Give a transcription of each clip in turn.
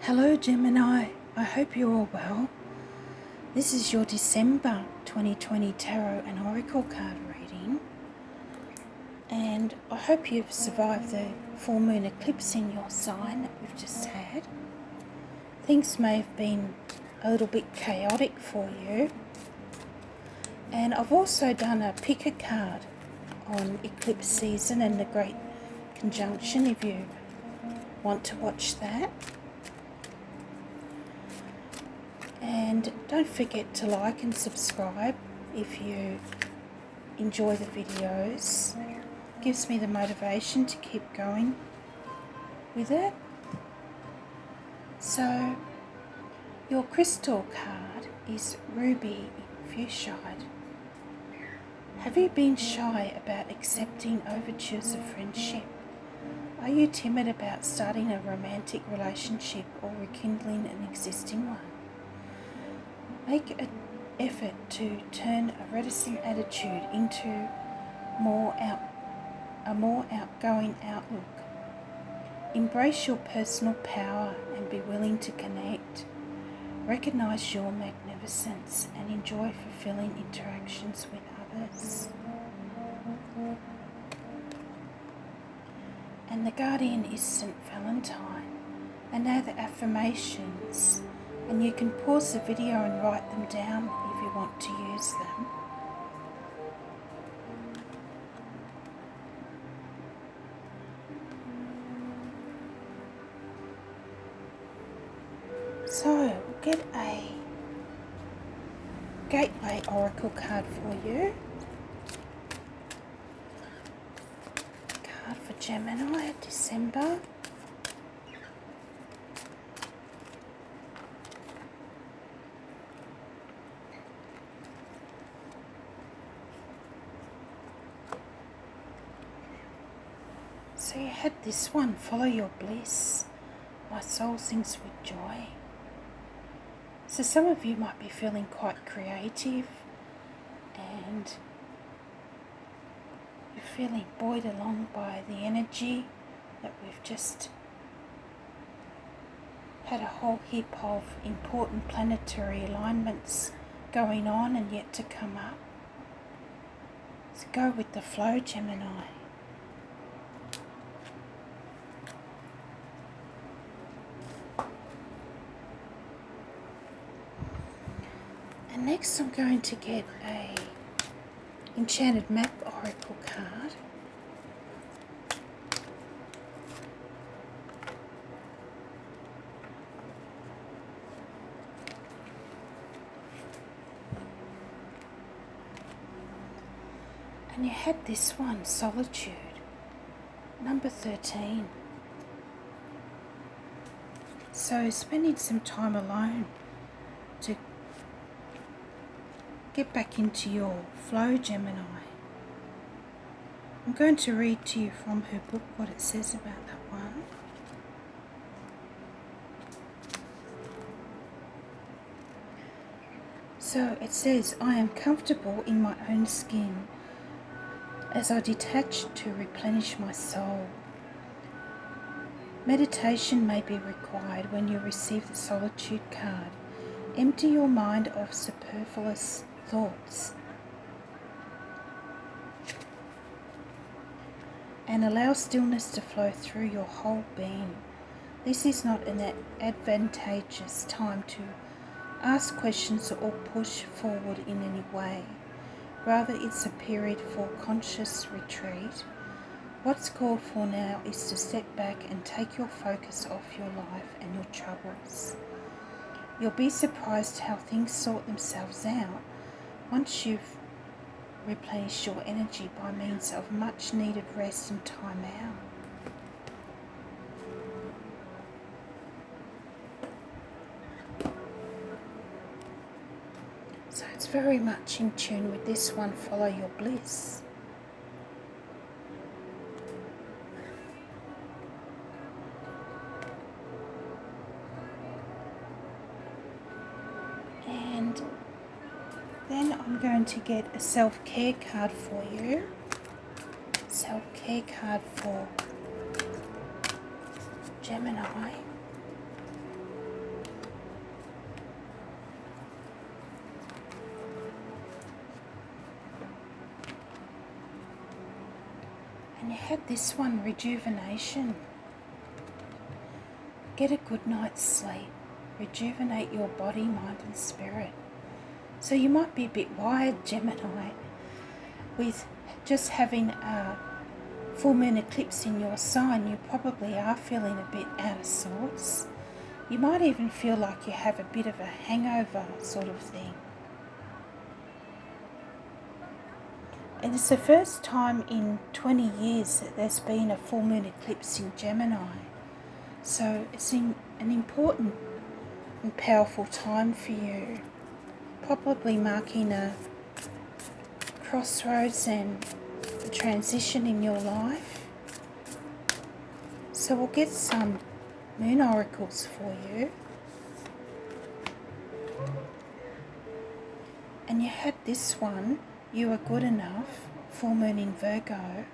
Hello Gemini, I hope you're all well. This is your December 2020 Tarot and Oracle card reading, and I hope you've survived the full moon eclipse in your sign that we've just had. Things may have been a little bit chaotic for you, and I've also done a pick a card on eclipse season and the Great Conjunction if you want to watch that. And don't forget to like and subscribe if you enjoy the videos. It gives me the motivation to keep going with it. So, your crystal card is Ruby Fuchside. Have you been shy about accepting overtures of friendship? Are you timid about starting a romantic relationship or rekindling an existing one? Make an effort to turn a reticent attitude into a more outgoing outlook. Embrace your personal power and be willing to connect. Recognize your magnificence and enjoy fulfilling interactions with others. And the guardian is St. Valentine. And now the affirmations. And you can pause the video and write them down if you want to use them. So, we'll get a Gateway Oracle card for you. Card for Gemini, December. So you had this one, follow your bliss. My soul sings with joy. So some of you might be feeling quite creative and you're feeling buoyed along by the energy that we've just had a whole heap of important planetary alignments going on and yet to come up. So go with the flow, Gemini. And next I'm going to get a Enchanted Map Oracle card. And you had this one, Solitude, number 13. So spending some time alone to get back into your flow, Gemini. I'm going to read to you from her book what it says about that one. So it says, I am comfortable in my own skin as I detach to replenish my soul. Meditation may be required when you receive the Solitude card. Empty your mind of superfluous thoughts and allow stillness to flow through your whole being. This is not an advantageous time to ask questions or push forward in any way. Rather, it's a period for conscious retreat. What's called for now is to step back and take your focus off your life and your troubles. You'll be surprised how things sort themselves out once you've replenished your energy by means of much needed rest and time out. So it's very much in tune with this one, follow your bliss. And then I'm going to get a self-care card for you. Self-care card for Gemini. you had this one, rejuvenation. Get a good night's sleep. Rejuvenate your body, mind and spirit. So you might be a bit wired, Gemini, with just having a full moon eclipse in your sign. You probably are feeling a bit out of sorts. You might even feel like you have a bit of a hangover sort of thing. And it's the first time in 20 years that there's been a full moon eclipse in Gemini. So it's an important and powerful time for you. Probably marking a crossroads and a transition in your life. So we'll get some moon oracles for you. And you had this one, you are good enough, full moon in Virgo.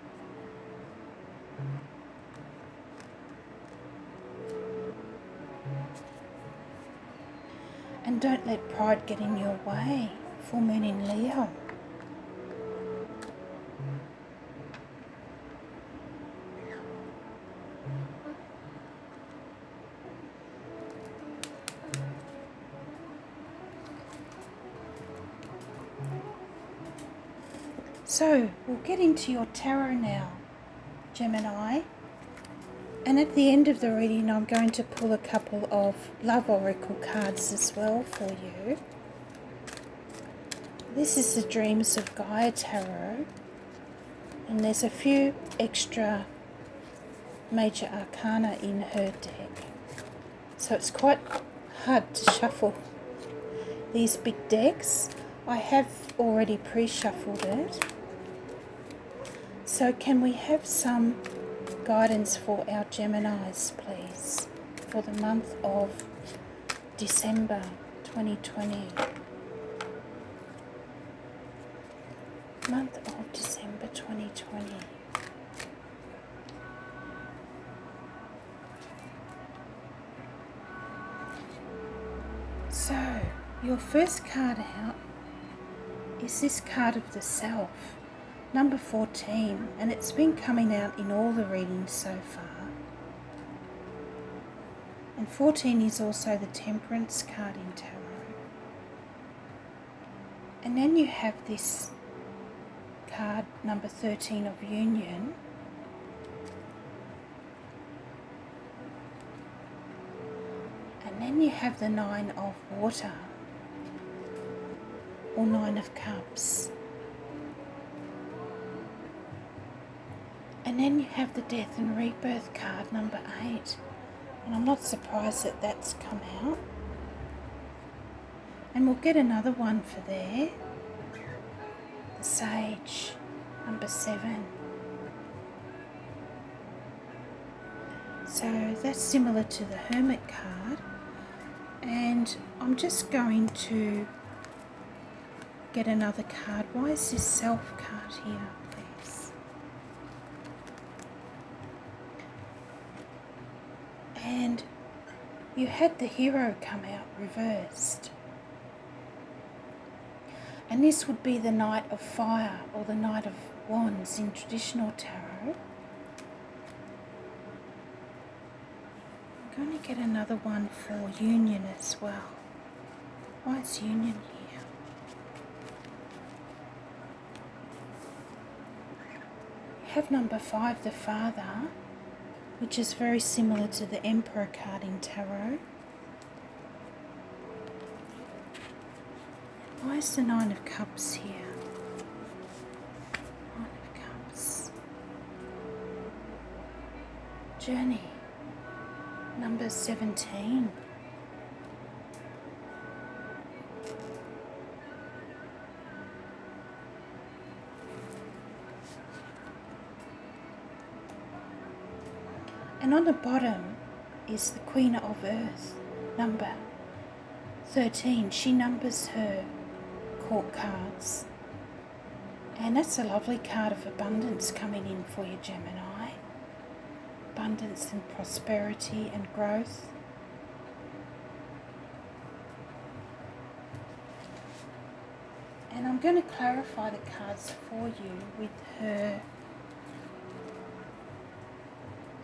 And don't let pride get in your way, full moon in Leo. So, we'll get into your tarot now, Gemini. And at the end of the reading, I'm going to pull a couple of love oracle cards as well for you. This is the Dreams of Gaia Tarot. And there's a few extra major arcana in her deck. So it's quite hard to shuffle these big decks. I have already pre-shuffled it. So can we have some guidance for our Geminis, please, for the month of December 2020. Month of December 2020. So, your first card out is this card of the Self. Number 14, and it's been coming out in all the readings so far. And 14 is also the Temperance card in Tarot. And then you have this card, number 13 of Union. And then you have the 9 of Water, or 9 of Cups. And then you have the Death and Rebirth card, number 8. And I'm not surprised that that's come out. And we'll get another one for there. The Sage, number 7. So that's similar to the Hermit card. And I'm just going to get another card. Why is this Self card here, please? And you had the Hero come out reversed. And this would be the Knight of Fire or the Knight of Wands in traditional tarot. I'm going to get another one for Union as well. Why is Union here? You have number 5, the Father, which is very similar to the Emperor card in Tarot. Why is the 9 of Cups here? 9 of Cups. Journey, number 17. And on the bottom is the Queen of Earth, number 13. She numbers her court cards. And that's a lovely card of abundance coming in for you, Gemini. Abundance and prosperity and growth. And I'm going to clarify the cards for you with her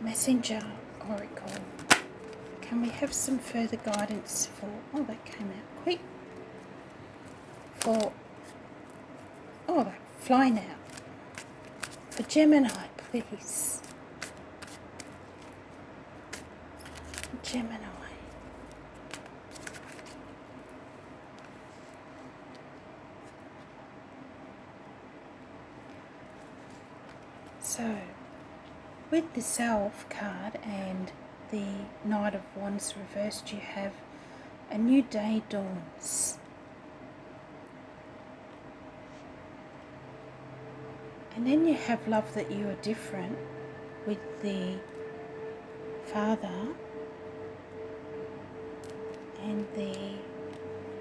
Messenger Oracle. Can we have some further guidance for... Oh, that came out quick. For... Oh, that flying out. For Gemini, please. Gemini. So, with the Self card and the Knight of Wands reversed, you have a new day dawns. And then you have love that you are different with the Father and the,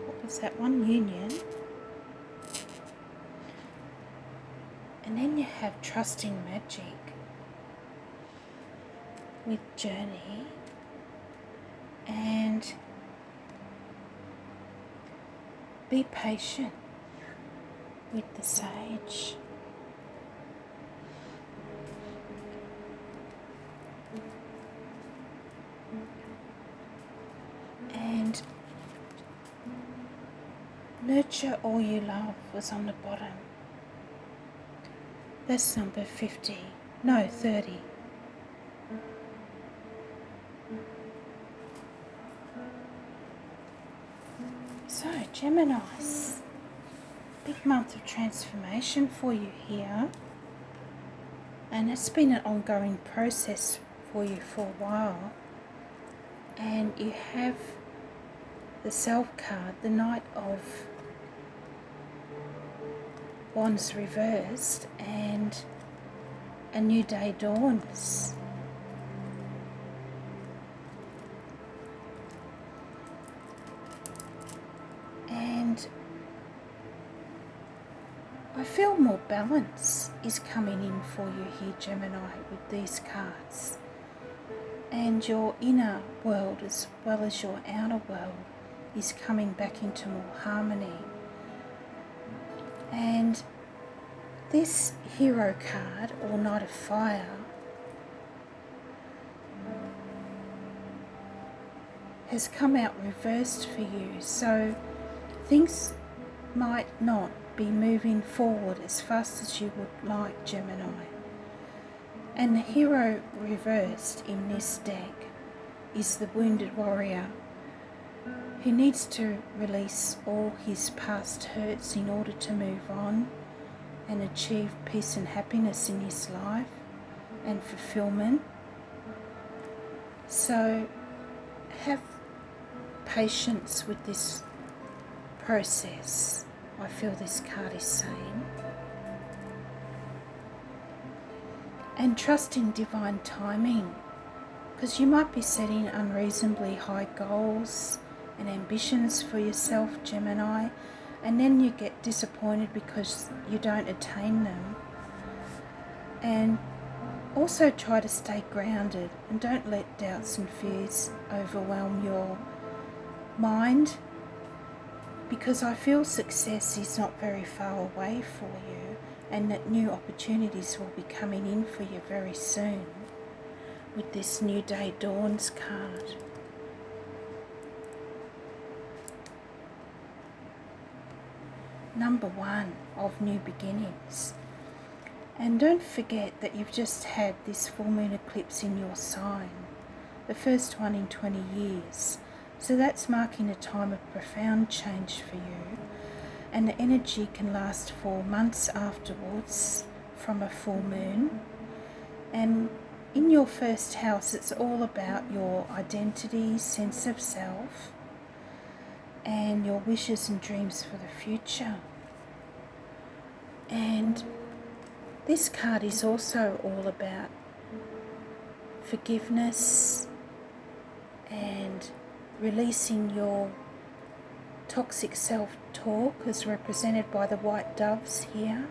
what was that one, Union. And then you have trusting magic with Journey and be patient with the Sage. And nurture all you love was on the bottom. That's number 50. No, 30. So, Geminis, big month of transformation for you here. And it's been an ongoing process for you for a while. And you have the Self card, the Knight of Wands reversed, and a new day dawns. And I feel more balance is coming in for you here, Gemini, with these cards. And your inner world as well as your outer world is coming back into more harmony. And this Hero card, or Knight of Fire, has come out reversed for you. So things might not be moving forward as fast as you would like, Gemini. And the Hero reversed in this deck is the Wounded Warrior, who needs to release all his past hurts in order to move on and achieve peace and happiness in his life and fulfillment. So have patience with this process, I feel this card is saying. And trust in divine timing, because you might be setting unreasonably high goals and ambitions for yourself, Gemini, and then you get disappointed because you don't attain them. And also try to stay grounded and don't let doubts and fears overwhelm your mind, because I feel success is not very far away for you, and that new opportunities will be coming in for you very soon with this New Day Dawns card. Number 1 of new beginnings. And don't forget that you've just had this full moon eclipse in your sign, the first one in 20 years. So that's marking a time of profound change for you, and the energy can last for months afterwards from a full moon. And in your first house, it's all about your identity, sense of self, and your wishes and dreams for the future. And this card is also all about forgiveness and releasing your toxic self-talk, as represented by the white doves here.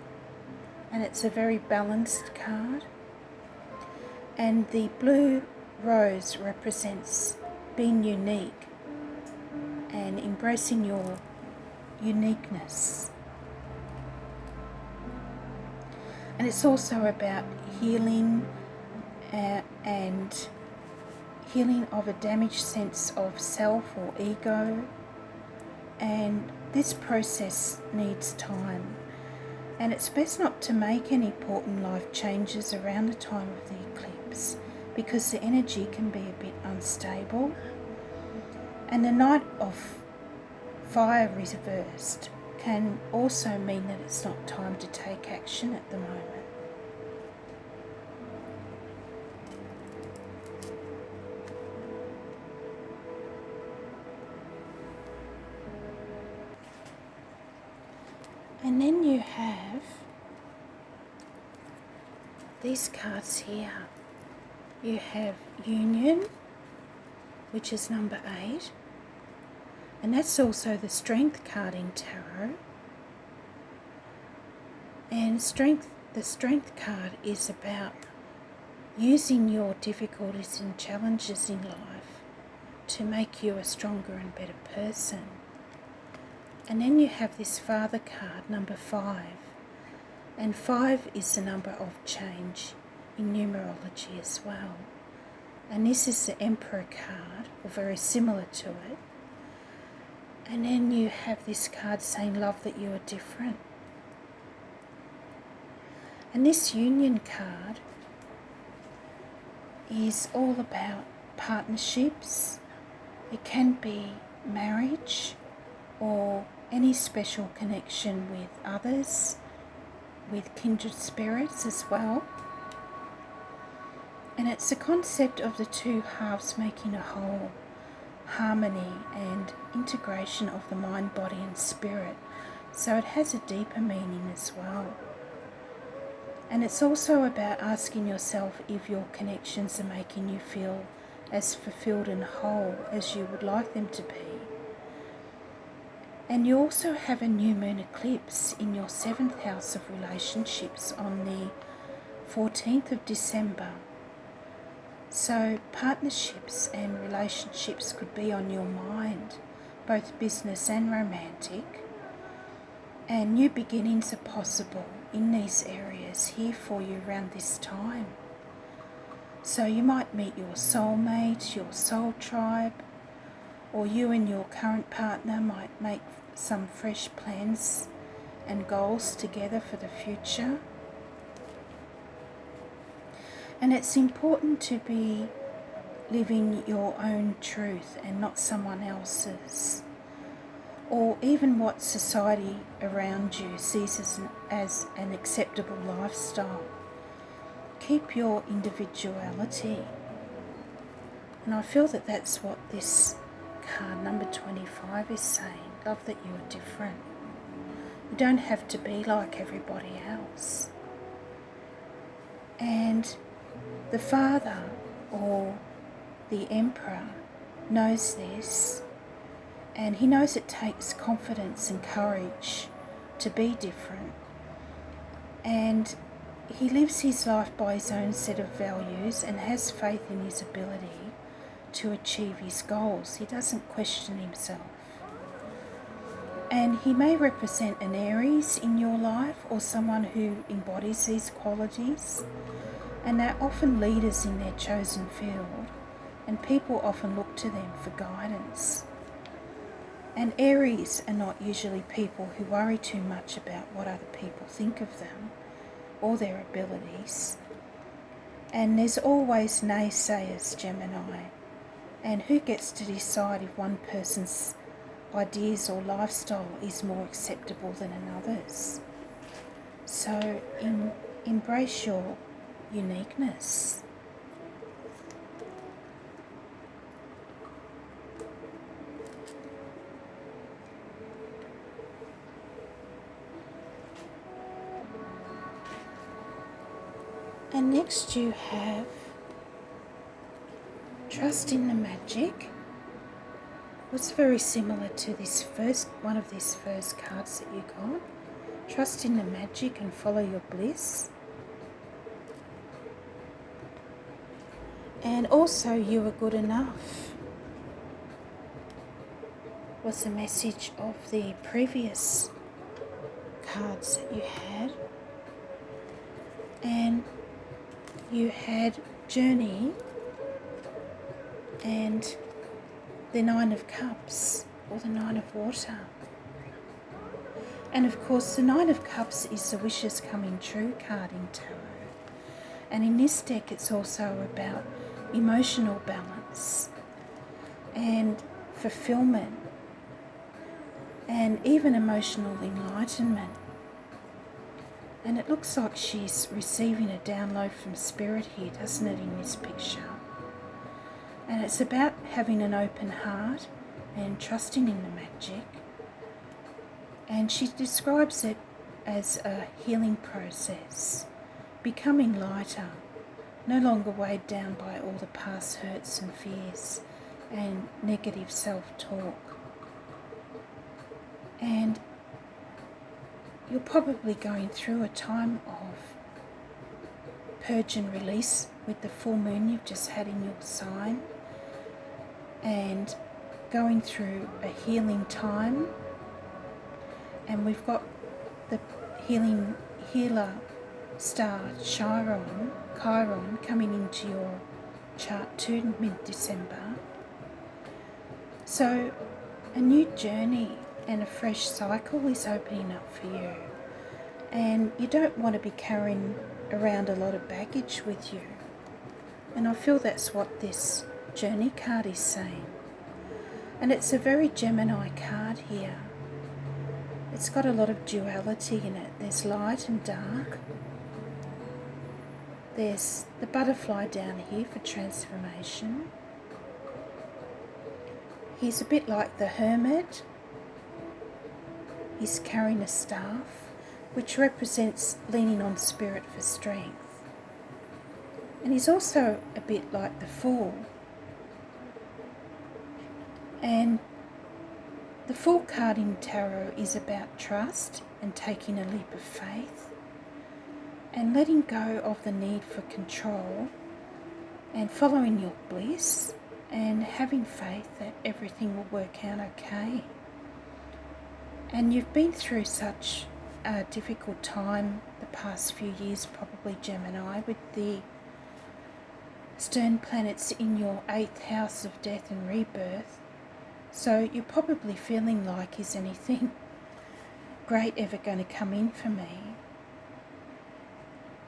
And it's a very balanced card. And the blue rose represents being unique and embracing your uniqueness. And it's also about healing and healing of a damaged sense of self or ego. And this process needs time. And it's best not to make any important life changes around the time of the eclipse because the energy can be a bit unstable. And the Knight of Fire reversed can also mean that it's not time to take action at the moment. And then you have these cards here. You have Union, which is number 8. And that's also the Strength card in Tarot. And the Strength card is about using your difficulties and challenges in life to make you a stronger and better person. And then you have this Father card, number 5. And 5 is the number of change in numerology as well. And this is the Emperor card, or very similar to it. And then you have this card saying, love that you are different. And this Union card is all about partnerships. It can be marriage or any special connection with others, with kindred spirits as well. And it's the concept of the two halves making a whole, harmony and integration of the mind, body and spirit. So it has a deeper meaning as well. And it's also about asking yourself if your connections are making you feel as fulfilled and whole as you would like them to be. And you also have a new moon eclipse in your 7th house of relationships on the 14th of December. So partnerships and relationships could be on your mind, both business and romantic. And new beginnings are possible in these areas here for you around this time. So you might meet your soulmate, your soul tribe, or you and your current partner might make some fresh plans and goals together for the future. And it's important to be living your own truth and not someone else's, or even what society around you sees as an acceptable lifestyle. Keep your individuality. And I feel that that's what this card number 25 is saying. Love that you are different. You don't have to be like everybody else. And the Father or the Emperor knows this, and he knows it takes confidence and courage to be different. And he lives his life by his own set of values and has faith in his ability to achieve his goals. He doesn't question himself. And he may represent an Aries in your life or someone who embodies these qualities. And they're often leaders in their chosen field, and people often look to them for guidance. And Aries are not usually people who worry too much about what other people think of them or their abilities. And there's always naysayers, Gemini. And who gets to decide if one person's ideas or lifestyle is more acceptable than another's? So embrace your uniqueness. And next you have Trust in the Magic. It's very similar to this one of these first cards that you got. Trust in the magic and follow your bliss. And also, you are good enough was the message of the previous cards that you had. And you had journey and the Nine of Cups, or the Nine of Water. And of course the Nine of Cups is the wishes coming true card in tarot. And in this deck it's also about emotional balance and fulfillment and even emotional enlightenment. And it looks like she's receiving a download from Spirit here, doesn't it, in this picture? And it's about having an open heart and trusting in the magic. And she describes it as a healing process, becoming lighter, no longer weighed down by all the past hurts and fears and negative self-talk. And you're probably going through a time of purge and release with the full moon you've just had in your sign, and going through a healing time. And we've got the healer star Chiron coming into your chart too, mid-December. So a new journey and a fresh cycle is opening up for you, and you don't want to be carrying around a lot of baggage with you. And I feel that's what this journey card is saying. And it's a very Gemini card here. It's got a lot of duality in it. There's light and dark. There's the butterfly down here for transformation. He's a bit like the hermit. He's carrying a staff, which represents leaning on spirit for strength. And he's also a bit like the Fool. And the Fool card in tarot is about trust and taking a leap of faith and letting go of the need for control and following your bliss and having faith that everything will work out okay. And you've been through such a difficult time the past few years, probably, Gemini, with the stern planets in your 8th house of death and rebirth. So you're probably feeling like, is anything great ever going to come in for me?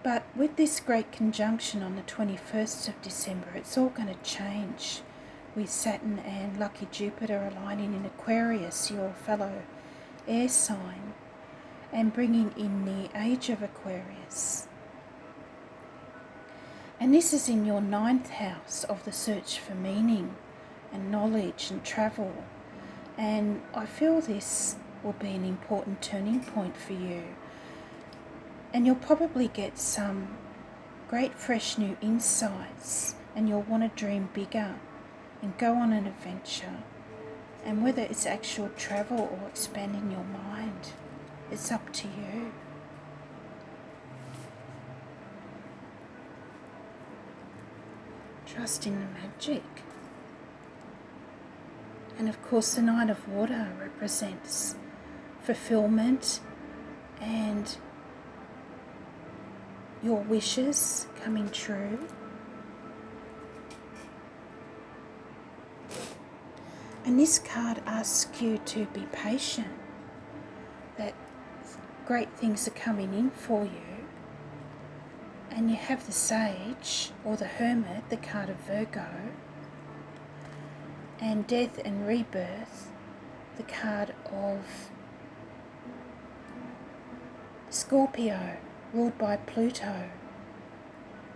But with this great conjunction on the 21st of December, it's all going to change, with Saturn and lucky Jupiter aligning in Aquarius, your fellow air sign, and bringing in the age of Aquarius. And this is in your 9th house of the search for meaning and knowledge and travel. And I feel this will be an important turning point for you. And you'll probably get some great fresh new insights, and you'll want to dream bigger and go on an adventure. And whether it's actual travel or expanding your mind, it's up to you. Trust in the magic. And of course the Nine of Water represents fulfillment and your wishes coming true. And this card asks you to be patient, that great things are coming in for you. And you have the Sage, or the Hermit, the card of Virgo, and Death and Rebirth, the card of Scorpio, ruled by Pluto.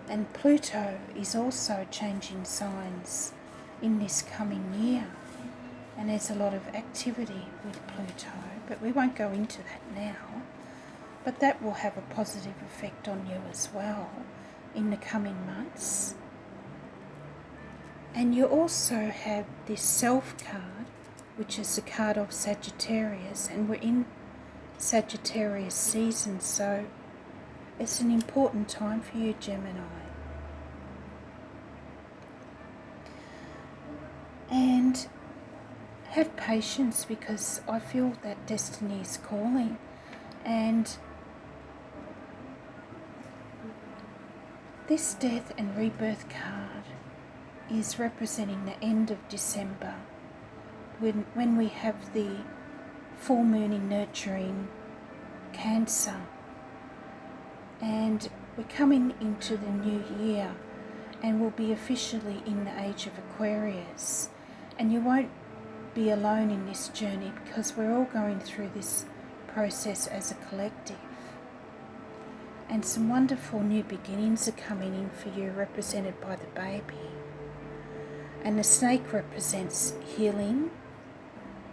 And Pluto is also changing signs in this coming year. And there's a lot of activity with Pluto, but we won't go into that now. But that will have a positive effect on you as well in the coming months. And you also have this Self card, which is the card of Sagittarius, and we're in Sagittarius season, so it's an important time for you, Gemini. And have patience, because I feel that destiny is calling, and This death and rebirth card is representing the end of December, when we have the full moon in nurturing Cancer, and we're coming into the new year and we'll be officially in the age of Aquarius. And you won't be alone in this journey, because we're all going through this process as a collective. And some wonderful new beginnings are coming in for you, represented by the baby. And the snake represents healing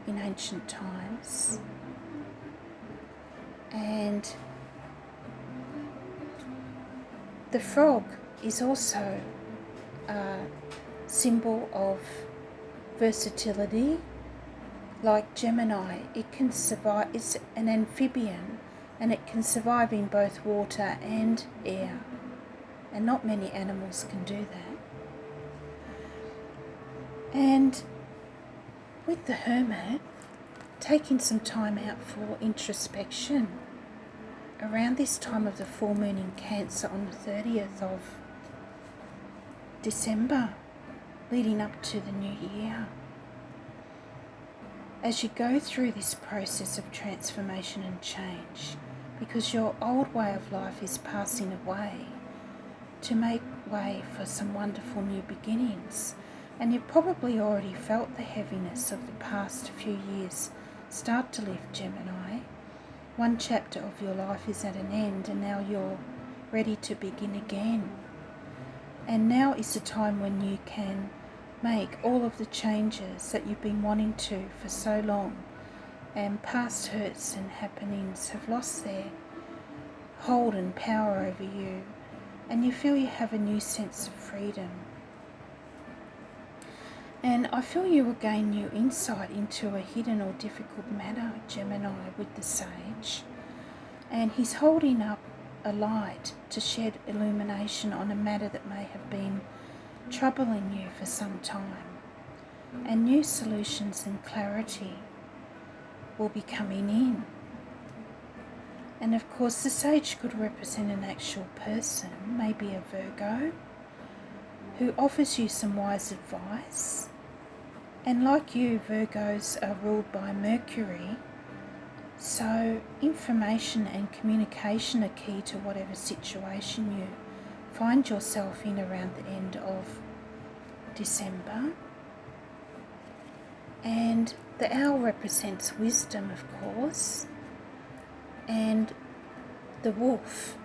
in ancient times. And the frog is also a symbol of versatility. Like Gemini, it can survive. It's an amphibian, and it can survive in both water and air, and not many animals can do that. And with the Hermit, taking some time out for introspection around this time of the full moon in Cancer on the 30th of December, leading up to the new year. As you go through this process of transformation and change, because your old way of life is passing away, to make way for some wonderful new beginnings. And you've probably already felt the heaviness of the past few years start to lift, Gemini. One chapter of your life is at an end, and now you're ready to begin again. And now is the time when you can make all of the changes that you've been wanting to for so long, and past hurts and happenings have lost their hold and power over you, and you feel you have a new sense of freedom. And I feel you will gain new insight into a hidden or difficult matter, Gemini, with the Sage. And he's holding up a light to shed illumination on a matter that may have been troubling you for some time. And new solutions and clarity will be coming in. And of course, the Sage could represent an actual person, maybe a Virgo, who offers you some wise advice. And like you, Virgos are ruled by Mercury, so information and communication are key to whatever situation you find yourself in around the end of December. And the owl represents wisdom, of course, and the wolf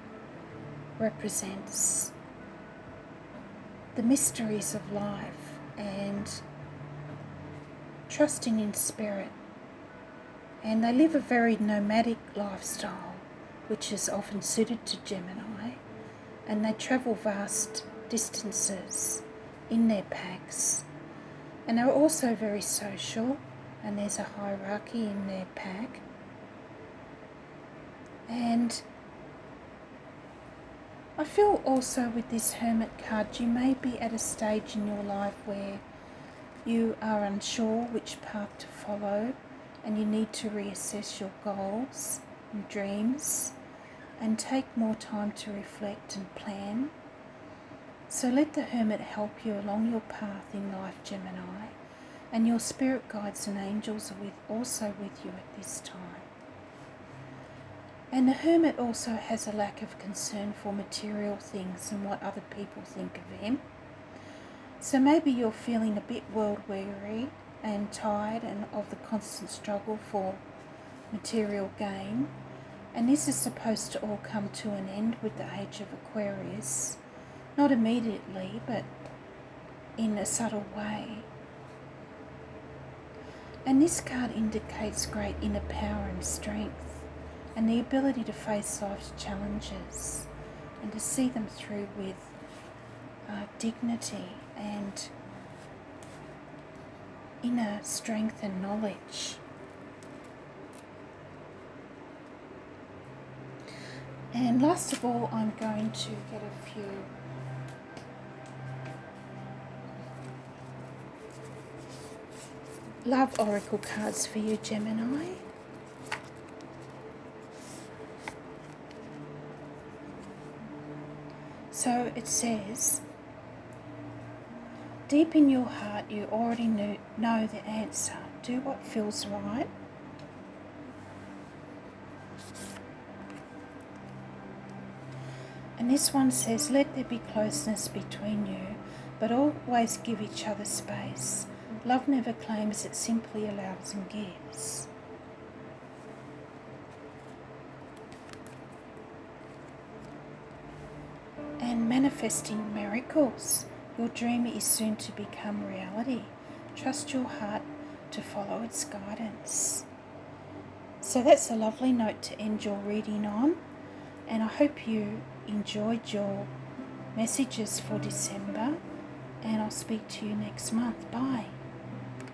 represents the mysteries of life and trusting in spirit. And they live a very nomadic lifestyle, which is often suited to Gemini, and they travel vast distances in their packs. And they're also very social, and there's a hierarchy in their pack. And I feel also with this Hermit card, you may be at a stage in your life where you are unsure which path to follow, and you need to reassess your goals and dreams and take more time to reflect and plan. So let the Hermit help you along your path in life, Gemini, and your spirit guides and angels are also with you at this time. And the Hermit also has a lack of concern for material things and what other people think of him. So maybe you're feeling a bit world weary and tired and of the constant struggle for material gain. And this is supposed to all come to an end with the age of Aquarius. Not immediately, but in a subtle way. And this card indicates great inner power and strength, and the ability to face life's challenges and to see them through with dignity and inner strength and knowledge. And last of all, I'm going to get a few love oracle cards for you, Gemini. So it says, deep in your heart you already know the answer. Do what feels right. And this one says, let there be closeness between you, but always give each other space. Love never claims, it simply allows and gives. And manifesting miracles. Your dream is soon to become reality. Trust your heart to follow its guidance. So that's a lovely note to end your reading on. And I hope you enjoyed your messages for December. And I'll speak to you next month. Bye.